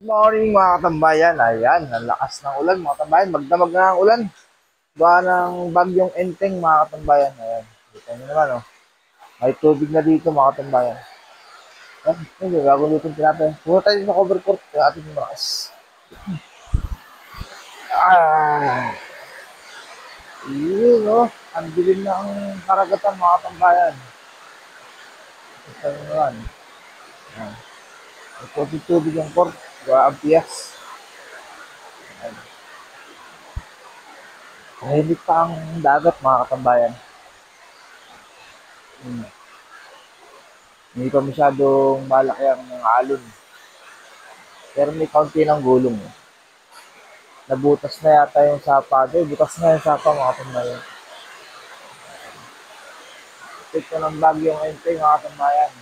Morning mga katambayan, ayan, ang lakas ng ulan mga katambayan, magdamag na ang ulan. Ba ng bagyong Enteng mga katambayan, ayan, kita nyo naman oh, may tubig na dito mga katambayan. Hindi, bago dito tinapin. Pumunta tayo sa cover court, kaya atin yung lakas. Yun oh, ang dilim na ang karagatan mga katambayan. Kita nyo naman, ayan, may tubig yung court, ang piyas. Tahimik pa ang dagat mga katambayan. Hmm. Hindi pa masyadong malaki ang alon. Pero may kaunti ng gulong. Nabutas na yata yung sapa. Butas na yung sapa mga katambayan. Ito ng bagyong Enteng mga katambayan.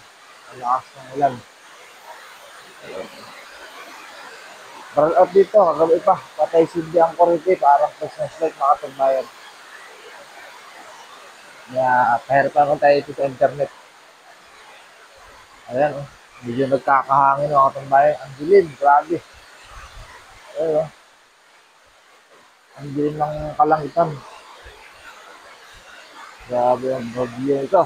Ang lakas ng ulan. Roll out dito, kagabi pa. Patay sindi ang kurite. Parang Christmas light mga katambayan. Kaya kahirapan ko tayo ito sa internet. Ayan oh. Medyo nagkakahangin mga katambayan. Ang dilim, grabe. Ayan oh. Ang dilim ng kalangitan. Grabe ang bagyo ito.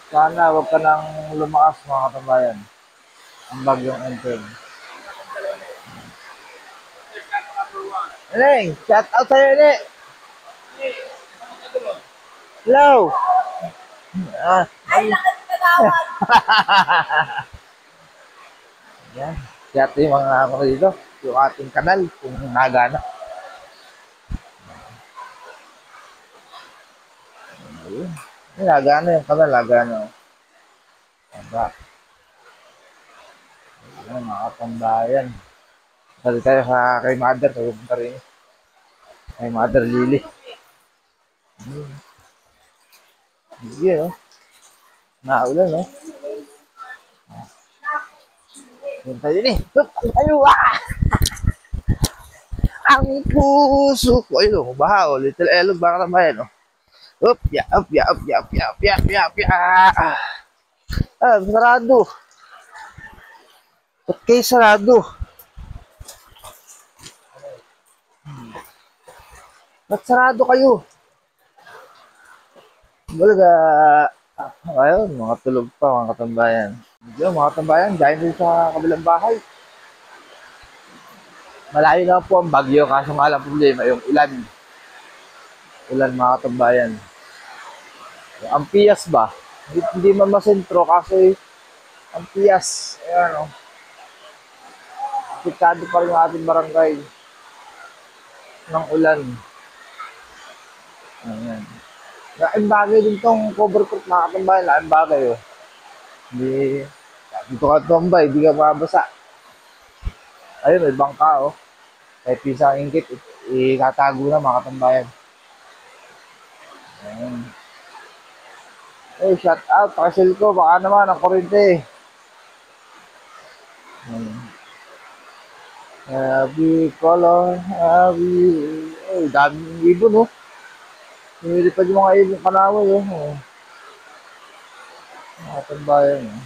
Sana wag ka nang lumakas mga katambayan. Ang bagyong Enteng. Neng, shout out sa'yo, ne. Hello. Ah, yan. Shout out yung mga ako dito. Yung ating kanal, kung nagana. Ayun. Nagana yung kanal, nagana. Aba, yan, mga katambayan. Sabi tayo sa kay Mother, sabi mo rin. Kay Mother Lily. Sige, oh. Naulan, oh. Yan tayo ni. Hup, ayo, ah! Ang puso ko. Ayun, baha, oh. Little Elog, baka tambayan, oh. Up, ya, up, ya, up, ya, up, ya, up, ya, up, ya, up, ya. Sarado. Ba't kayo sarado? Ba't sarado kayo? Balaga, ayun, mga tulog pa, mga katambayan. Yun, mga katambayan, dahil din sa kabilang bahay. Malayo na po ang bagyo, kaso nga lang problema, yung ulan. Ulan, mga katambayan. Ang piyas ba? Hindi man masentro, kasi ang piyas. Ayan, oh. Apektado pa rin ang ating barangay ng ulan. Ayan. Laking bagay din tong cover court mga katambayan. Laking bagay, oh. Hindi, dito ka tumbay, hindi ka mabasa. Ayun, may bangka, oh. Kahit pisang ingkit, itatago na mga katambayan. Ayan. Eh, shout out, pakisil ko, baka naman ang kurente. Ayan. Happy color, happy... Ay, daming ibon, oh. Lumilipad yung mga ibon kanaway, oh. Oh. Mga katambayan, oh.